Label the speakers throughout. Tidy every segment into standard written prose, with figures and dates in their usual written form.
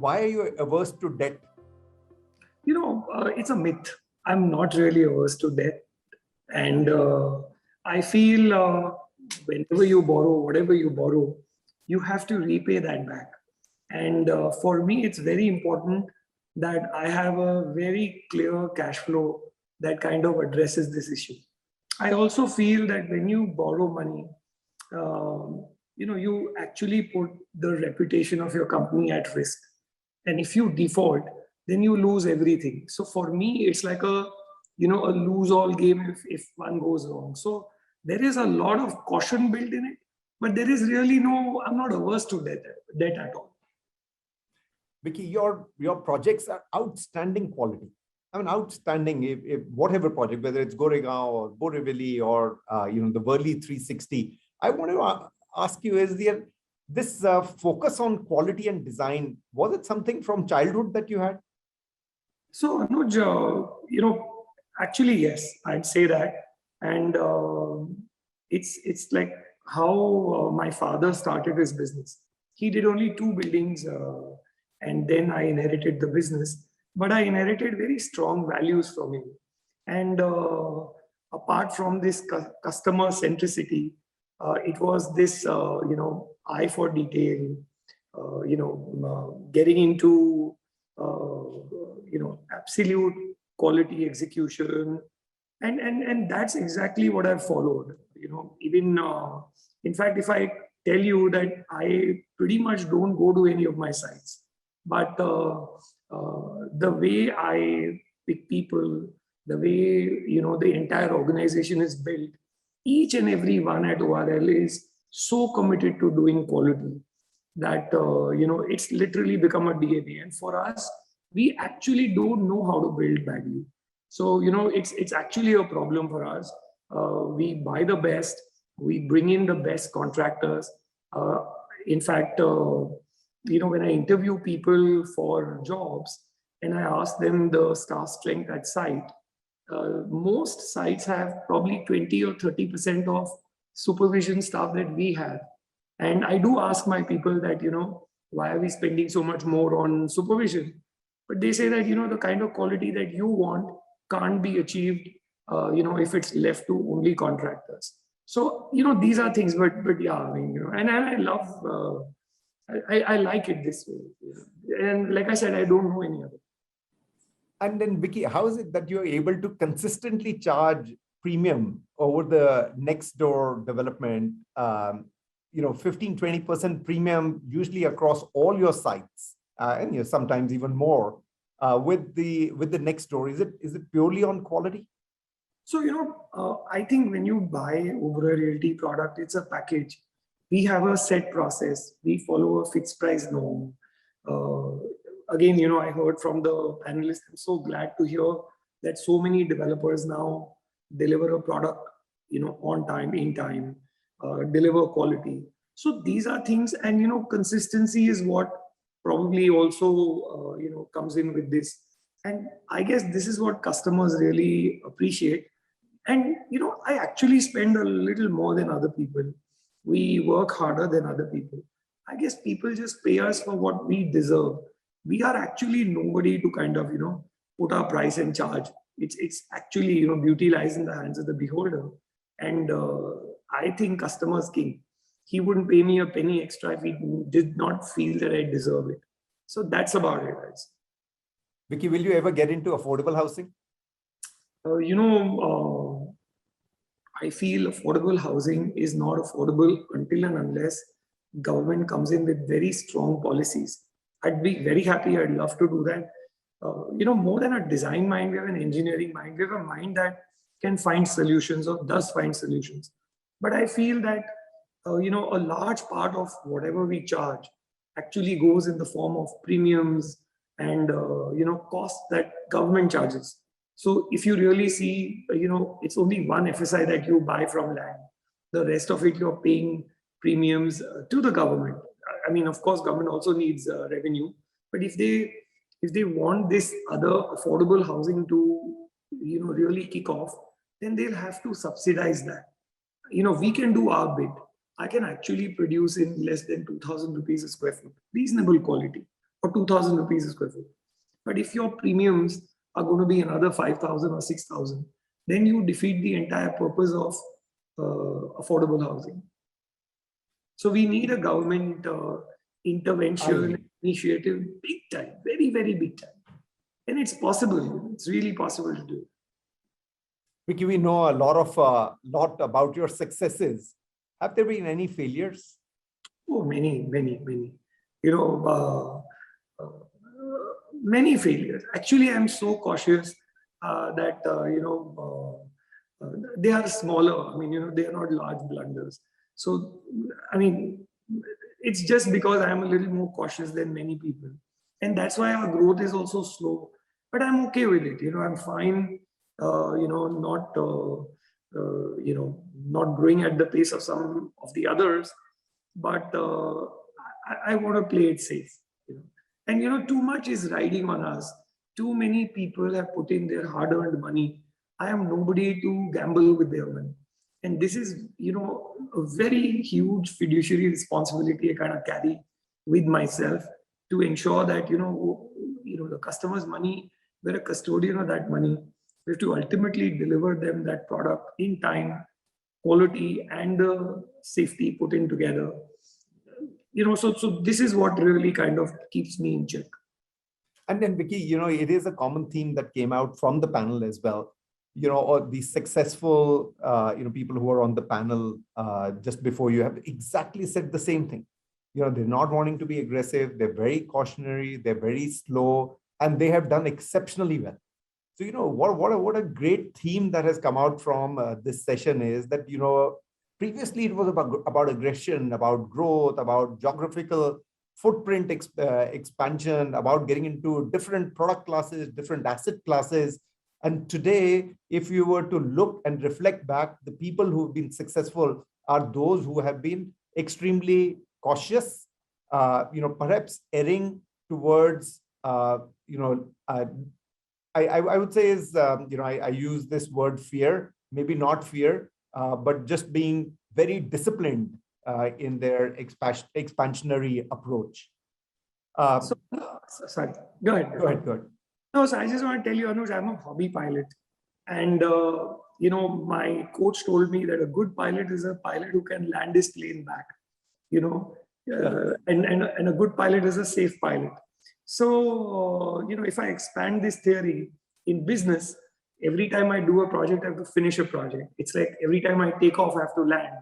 Speaker 1: why are you averse to debt?
Speaker 2: It's a myth. I'm not really averse to debt. And I feel whenever you borrow, whatever you borrow, you have to repay that back. And for me, it's very important that I have a very clear cash flow that kind of addresses this issue. I also feel that when you borrow money, you actually put the reputation of your company at risk. And if you default, then you lose everything. So for me, it's like a lose all game if one goes wrong. So there is a lot of caution built in it, but there is really I'm not averse to debt at all.
Speaker 1: Vicky, your projects are outstanding quality. I mean, outstanding. If whatever project, whether it's Goregaon or Borivali or the Worli 360, I want to ask you: is this focus on quality and design, was it something from childhood that you had?
Speaker 2: So Anuj, actually yes, I'd say that, and it's like how my father started his business. He did only 2 buildings, and then I inherited the business. But I inherited very strong values from him. And apart from this customer centricity, it was this, eye for detail, getting into, absolute quality execution. And that's exactly what I've followed. Even, in fact, if I tell you that I pretty much don't go to any of my sites, but the way I pick people, the way the entire organization is built, each and every one at ORL is so committed to doing quality that it's literally become a DNA. And for us, we actually don't know how to build badly. So it's actually a problem for us. We buy the best, we bring in the best contractors. In fact, when I interview people for jobs and I ask them the staff strength at site, most sites have probably 20 or 30% of supervision staff that we have. And I do ask my people that, why are we spending so much more on supervision? But they say that, the kind of quality that you want can't be achieved, if it's left to only contractors. So, these are things, but yeah, I mean, and I love, I like it this way. And like I said, I don't know any other.
Speaker 1: And then Vicky, how is it that you're able to consistently charge premium over the next door development, 15-20% premium usually across all your sites, and sometimes even more with the next door? Is it purely on quality?
Speaker 2: So, I think when you buy Oberoi Realty product, it's a package. We have a set process. We follow a fixed price norm. Again, I heard from the panelists, I'm so glad to hear that so many developers now deliver a product, on time, in time, deliver quality. So these are things, and, consistency is what probably also, comes in with this. And I guess this is what customers really appreciate. And, I actually spend a little more than other people. We work harder than other people. I guess people just pay us for what we deserve. We are actually nobody to kind of, put our price and charge. It's actually, beauty lies in the hands of the beholder. And I think customer's king. He wouldn't pay me a penny extra if he did not feel that I deserve it. So that's about it, guys.
Speaker 1: Vicky, will you ever get into affordable housing?
Speaker 2: I feel affordable housing is not affordable until and unless government comes in with very strong policies. I'd be very happy. I'd love to do that. More than a design mind, we have an engineering mind. We have a mind that can find solutions or does find solutions. But I feel that, a large part of whatever we charge actually goes in the form of premiums and, costs that government charges. So if you really see, it's only one FSI that you buy from land. The rest of it, you're paying premiums to the government. I mean, of course, government also needs revenue. But if they want this other affordable housing to, really kick off, then they'll have to subsidize that. We can do our bit. I can actually produce in less than 2,000 rupees a square foot, reasonable quality. or 2,000 rupees a square foot. But if your premiums are going to be another 5,000 or 6,000, then you defeat the entire purpose of affordable housing. So we need a government intervention initiative, big time, very, very big time. And it's possible. It's really possible to do.
Speaker 1: Vicky, we know a lot about your successes. Have there been any failures?
Speaker 2: Oh, many. Many failures. Actually, I'm so cautious that they are smaller. I mean, they are not large blunders. So, I mean, it's just because I'm a little more cautious than many people, and that's why our growth is also slow. But I'm okay with it. I'm fine. Not growing at the pace of some of the others, but I want to play it safe. And too much is riding on us. Too many people have put in their hard-earned money. I am nobody to gamble with their money. And this is, a very huge fiduciary responsibility I kind of carry with myself to ensure that, the customer's money, we're a custodian of that money. We have to ultimately deliver them that product in time, quality, and the safety put in together. So this is what really kind of keeps me in check.
Speaker 1: And then, Vicky, it is a common theme that came out from the panel as well. Or the successful, people who are on the panel just before you have exactly said the same thing. They're not wanting to be aggressive. They're very cautionary. They're very slow, and they have done exceptionally well. So, what a great theme that has come out from this session is that, previously it was about aggression, about growth, about geographical footprint expansion, about getting into different product classes, different asset classes. And today, if you were to look and reflect back, the people who've been successful are those who have been extremely cautious, perhaps erring towards, I would say is, I use this word fear, maybe not fear, but just being very disciplined in their expansionary approach.
Speaker 2: Sorry, go ahead.
Speaker 1: Go ahead.
Speaker 2: No, so I just want to tell you, Anuj, I'm a hobby pilot. And, my coach told me that a good pilot is a pilot who can land his plane back, and a good pilot is a safe pilot. So, if I expand this theory in business, every time I do a project, I have to finish a project. It's like every time I take off, I have to land.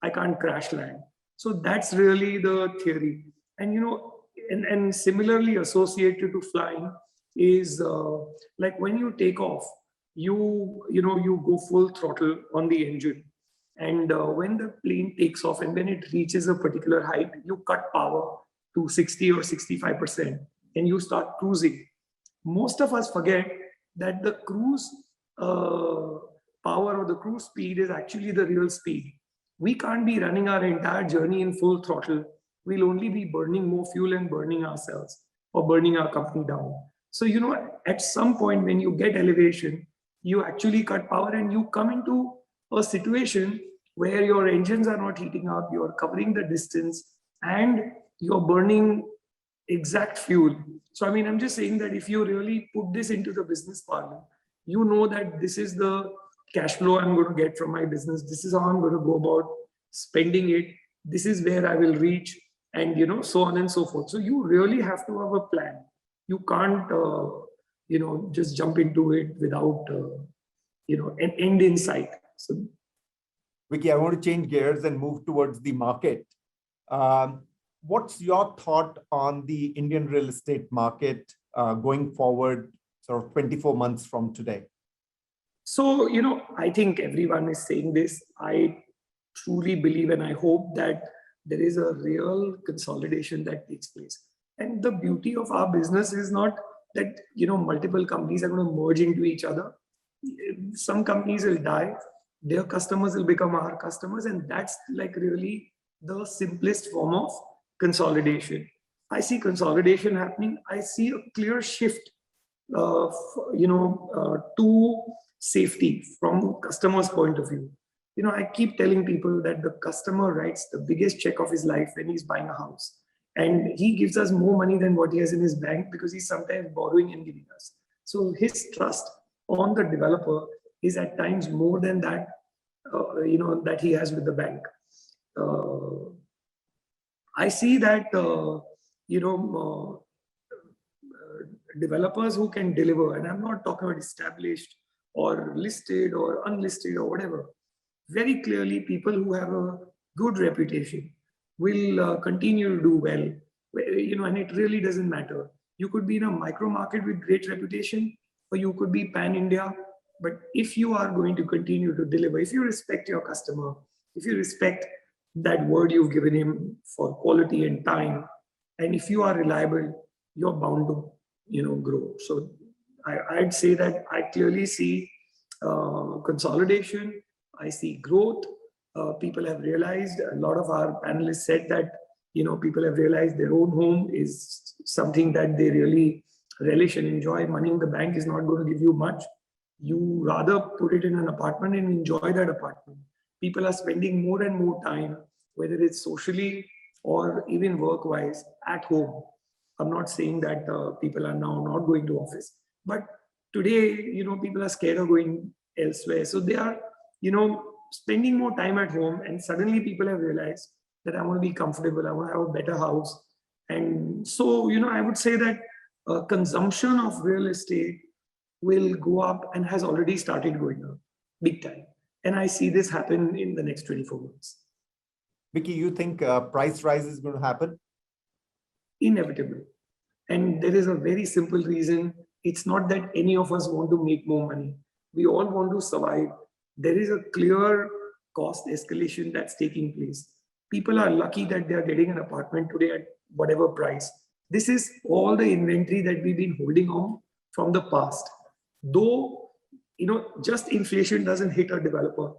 Speaker 2: I can't crash land. So that's really the theory. And, and similarly associated to flying is like when you take off, you go full throttle on the engine. And when the plane takes off and when it reaches a particular height, you cut power to 60 or 65% and you start cruising. Most of us forget that the cruise power or the cruise speed is actually the real speed. We can't be running our entire journey in full throttle. We'll only be burning more fuel and burning ourselves or burning our company down. So, at some point when you get elevation, you actually cut power and you come into a situation where your engines are not heating up, you're covering the distance and you're burning exact fuel. So, I'm just saying that if you really put this into the business parlor, you know that this is the cash flow I'm going to get from my business. This is how I'm going to go about spending it. This is where I will reach, and so on and so forth. So you really have to have a plan. You can't, just jump into it without, an end in sight. So,
Speaker 1: Vicky, I want to change gears and move towards the market. What's your thought on the Indian real estate market going forward, sort of 24 months from today?
Speaker 2: So, I think everyone is saying this. I truly believe and I hope that there is a real consolidation that takes place. And the beauty of our business is not that, multiple companies are going to merge into each other. Some companies will die. Their customers will become our customers. And that's like really the simplest form of consolidation. I see consolidation happening. I see a clear shift, to safety from customers' point of view. I keep telling people that the customer writes the biggest check of his life when he's buying a house. and he gives us more money than what he has in his bank because he's sometimes borrowing and giving us. So his trust on the developer is at times more than that, that he has with the bank. I see that, developers who can deliver, and I'm not talking about established or listed or unlisted or whatever, very clearly people who have a good reputation will continue to do well, and it really doesn't matter. You could be in a micro market with great reputation, or you could be pan-India. But if you are going to continue to deliver, if you respect your customer, if you respect that word you've given him for quality and time, and if you are reliable, you're bound to, grow. So I'd say that I clearly see consolidation. I see growth. People have realized, a lot of our panelists said that, people have realized their own home is something that they really relish and enjoy. Money in the bank is not going to give you much. You rather put it in an apartment and enjoy that apartment. People are spending more and more time, whether it's socially or even work-wise, at home. I'm not saying that people are now not going to office, but today, people are scared of going elsewhere. So they are, spending more time at home, and suddenly people have realized that I want to be comfortable, I want to have a better house. And so, I would say that consumption of real estate will go up and has already started going up big time. And I see this happen in the next 24 months.
Speaker 1: Vicky, you think price rise is going to happen?
Speaker 2: Inevitable. And there is a very simple reason. It's not that any of us want to make more money. We all want to survive. There is a clear cost escalation that's taking place. People are lucky that they are getting an apartment today at whatever price. This is all the inventory that we've been holding on from the past. Though, just inflation doesn't hit a developer.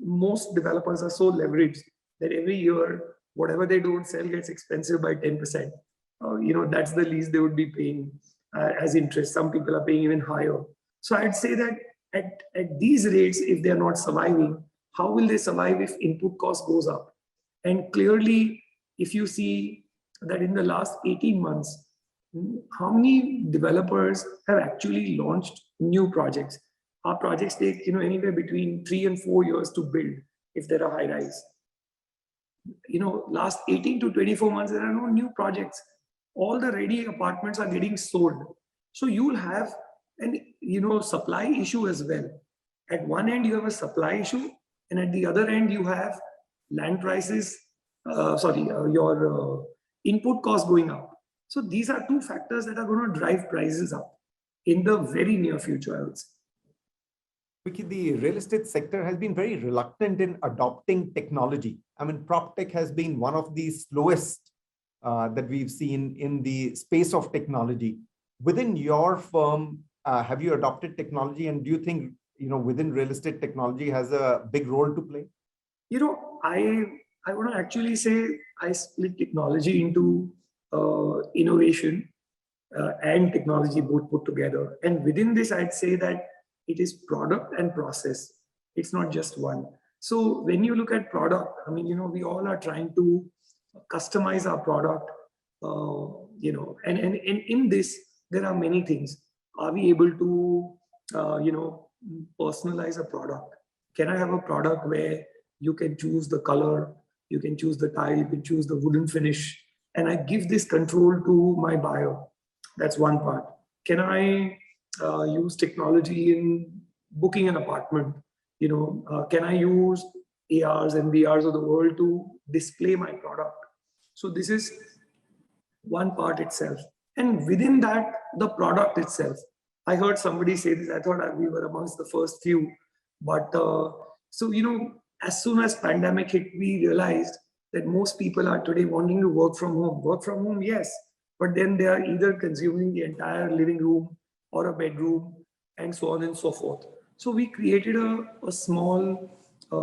Speaker 2: Most developers are so leveraged that every year, whatever they don't sell gets expensive by 10%. That's the least they would be paying as interest. Some people are paying even higher. So I'd say that at these rates, if they're not surviving, how will they survive if input cost goes up? And clearly, if you see that in the last 18 months, how many developers have actually launched new projects? Our projects take anywhere between 3 and 4 years to build if they're a high rise. Last 18 to 24 months, there are no new projects. All the ready apartments are getting sold. So you'll have an supply issue as well. At one end, you have a supply issue, and at the other end, you have land prices, your input cost going up. So these are two factors that are going to drive prices up in the very near future, I would say.
Speaker 1: Vicky, the real estate sector has been very reluctant in adopting technology. I mean, PropTech has been one of the slowest that we've seen in the space of technology. Within your firm, have you adopted technology, and do you think within real estate technology has a big role to play?
Speaker 2: I want to actually say I split technology into innovation and technology both put together. And within this, I'd say that it is product and process. It's not just one. So when you look at product, we all are trying to customize our product, and in this, there are many things. Are we able to, personalize a product? Can I have a product where you can choose the color, you can choose the tile, you can choose the wooden finish, and I give this control to my buyer? That's one part. Can I use technology in booking an apartment? Can I use ARs and VRs of the world to display my product? So this is one part itself. And within that, the product itself. I heard somebody say this, I thought we were amongst the first few. But as soon as pandemic hit, we realized that most people are today wanting to work from home. Work from home, yes. But then they are either consuming the entire living room or a bedroom and so on and so forth. So we created a small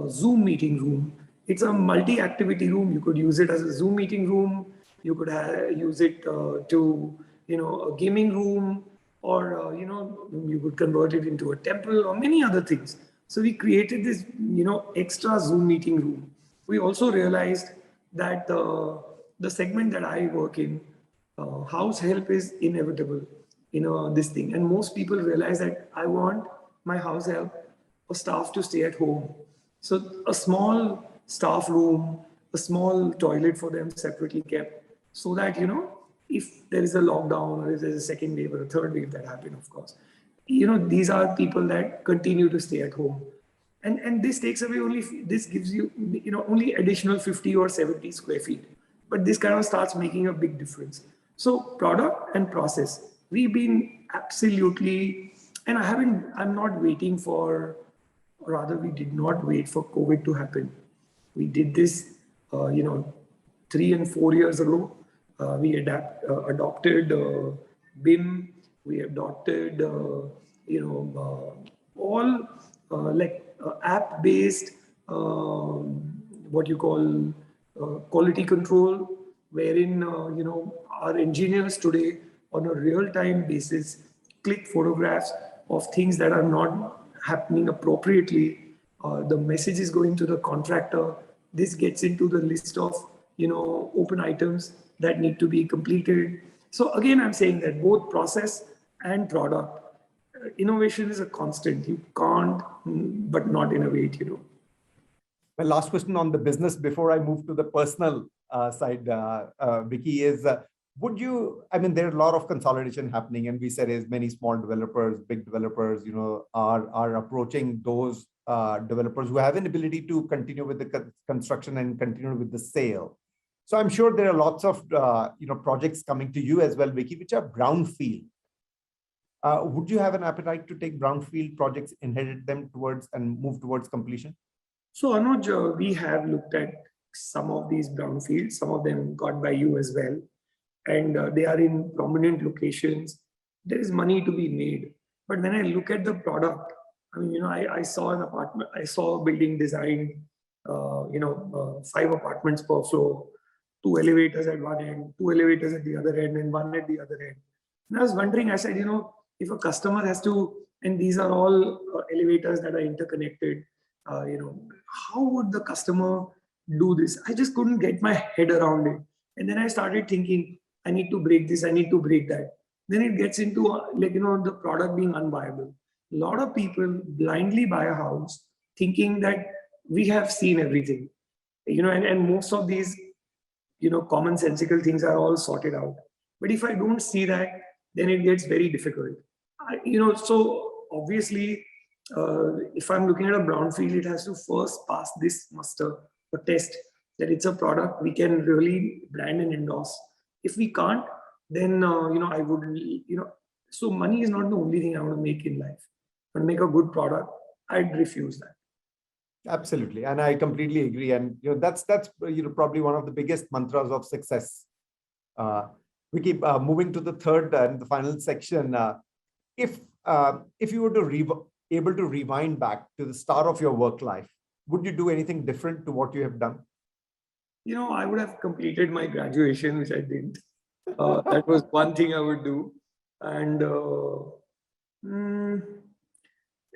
Speaker 2: Zoom meeting room. It's a multi-activity room. You could use it as a Zoom meeting room. You could use it to, a gaming room, or, you could convert it into a temple or many other things. So we created this, extra Zoom meeting room. We also realized that, the segment that I work in, house help is inevitable, this thing. And most people realize that I want my house help or staff to stay at home. So a small staff room, a small toilet for them separately kept, so that, if there is a lockdown or if there's a second wave or a third wave that happen, of course, these are people that continue to stay at home. And this takes away this gives you, only additional 50 or 70 square feet. But this kind of starts making a big difference. So product and process, we've been absolutely, and I'm not waiting for, or rather we did not wait for COVID to happen. We did this, 3 and 4 years ago. We adopted BIM. We adopted, all app-based, what you call quality control, wherein our engineers today on a real-time basis click photographs of things that are not happening appropriately. The message is going to the contractor. This gets into the list of open items that need to be completed. So again, I'm saying that both process and product, innovation is a constant. You can't but not innovate.
Speaker 1: My last question on the business before I move to the personal side, Vicky, is would you, there are a lot of consolidation happening, and we said as many small developers, big developers, are approaching those developers who have an ability to continue with the construction and continue with the sale. So I'm sure there are lots of projects coming to you as well, Vicky, which are brownfield. Would you have an appetite to take brownfield projects, inherit them towards and move towards completion?
Speaker 2: So Anuj, we have looked at some of these brownfields. Some of them got by you as well, and they are in prominent locations. There is money to be made. But when I look at the product, I saw an apartment, I saw a building designed, 5 apartments per floor, 2 elevators at one end, 2 elevators at the other end, and 1 at the other end. And I was wondering, I said, if a customer has to, and these are all elevators that are interconnected, how would the customer do this? I just couldn't get my head around it. And then I started thinking, I need to break this, I need to break that. Then it gets into the product being unviable. A lot of people blindly buy a house thinking that we have seen everything, and most of these, commonsensical things are all sorted out. But if I don't see that, then it gets very difficult. So obviously, if I'm looking at a brownfield, it has to first pass this muster or test that it's a product we can really brand and endorse. If we can't, then I wouldn't. So money is not the only thing I want to make in life. And make a good product, I'd refuse that.
Speaker 1: Absolutely, and I completely agree. And that's probably one of the biggest mantras of success. We keep moving to the third and the final section. If you were to able to rewind back to the start of your work life, would you do anything different to what you have done?
Speaker 2: I would have completed my graduation, which I didn't. That was one thing I would do, and.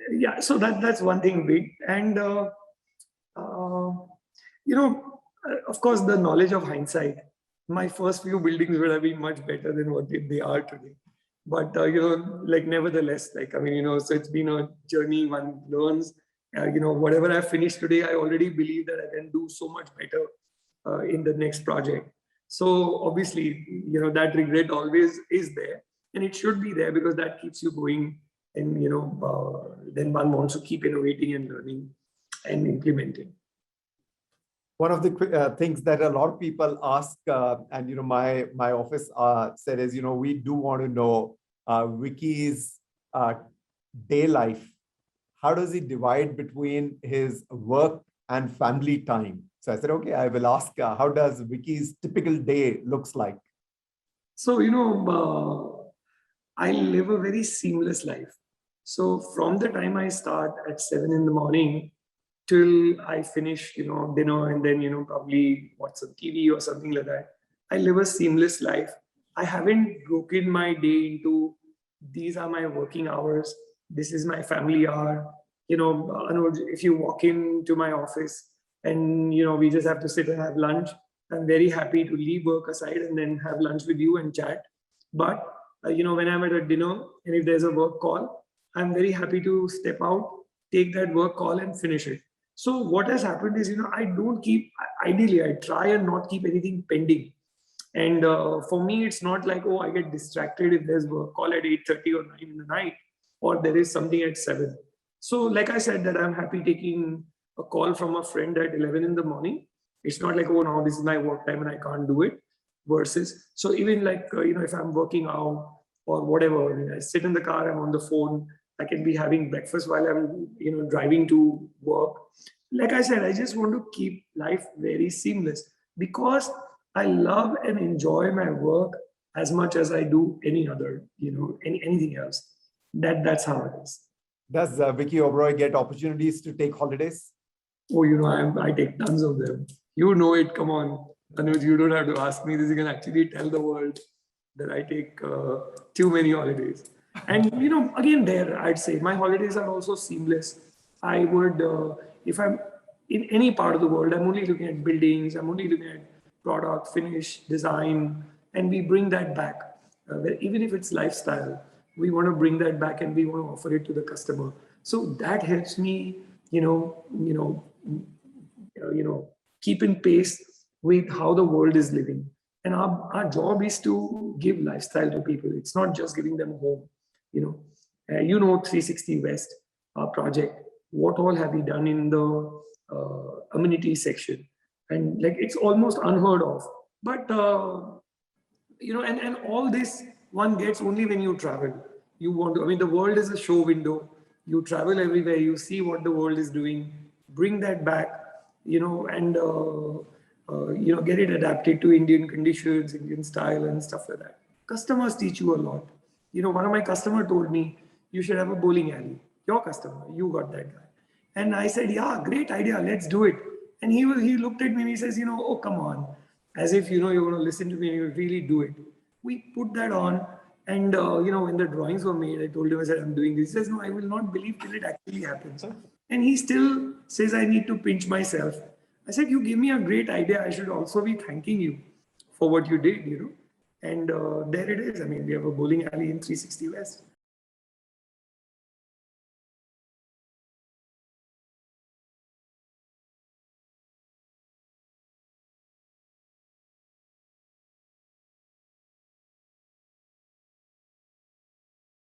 Speaker 2: Yeah, so that's one thing big. And of course, the knowledge of hindsight, my first few buildings would have been much better than what they are today. But nevertheless, so it's been a journey. One learns. Whatever I've finished today, I already believe that I can do so much better in the next project. So obviously, that regret always is there, and it should be there, because that keeps you going. And then one wants to keep innovating and learning and implementing.
Speaker 1: One of the things that a lot of people ask, and my office said is, we do want to know Vicky's day life. How does he divide between his work and family time? So I said, okay, I will ask, how does Vicky's typical day looks like?
Speaker 2: So I live a very seamless life. So from the time I start at 7 in the morning till I finish, dinner, and then, probably watch some TV or something like that, I live a seamless life. I haven't broken my day into, these are my working hours, this is my family hour. Anuj, if you walk into my office and, we just have to sit and have lunch, I'm very happy to leave work aside and then have lunch with you and chat. But when I'm at a dinner and if there's a work call, I'm very happy to step out, take that work call and finish it. So what has happened is, I don't keep, ideally, I try and not keep anything pending. And for me, it's not like, oh, I get distracted if there's work call at 8:30 or 9 in the night, or there is something at 7. So like I said, that I'm happy taking a call from a friend at 11 in the morning. It's not like, oh, no, this is my work time and I can't do it. Versus, so even like, if I'm working out or whatever, I mean, I sit in the car, I'm on the phone, I can be having breakfast while I'm, driving to work. Like I said, I just want to keep life very seamless because I love and enjoy my work as much as I do any other, anything else. That's how it is.
Speaker 1: Does Vicky Oberoi get opportunities to take holidays?
Speaker 2: Oh, I take tons of them. You know it. Come on, Anuj, you don't have to ask me this. You can actually tell the world that I take too many holidays. And again, there I'd say my holidays are also seamless. I would, if I'm in any part of the world, I'm only looking at buildings. I'm only looking at product, finish, design, and we bring that back. Even if it's lifestyle, we want to bring that back and we want to offer it to the customer. So that helps me, keep in pace with how the world is living. And our job is to give lifestyle to people. It's not just giving them a home. 360 West, our project. What all have we done in the amenity section? And like it's almost unheard of. But and all this one gets only when you travel. You want to. I mean, the world is a show window. You travel everywhere. You see what the world is doing. Bring that back. And get it adapted to Indian conditions, Indian style, and stuff like that. Customers teach you a lot. One of my customer told me you should have a bowling alley. Your customer, you got that guy. And I said, yeah, great idea. Let's do it. And he looked at me and he says, oh, come on. As if, you're going to listen to me and you really do it. We put that on. And, when the drawings were made, I told him, I said, I'm doing this. He says, no, I will not believe till it actually happens. And he still says, I need to pinch myself. I said, you gave me a great idea. I should also be thanking you for what you did, And there it is. I mean, we have a bowling alley in 360 West.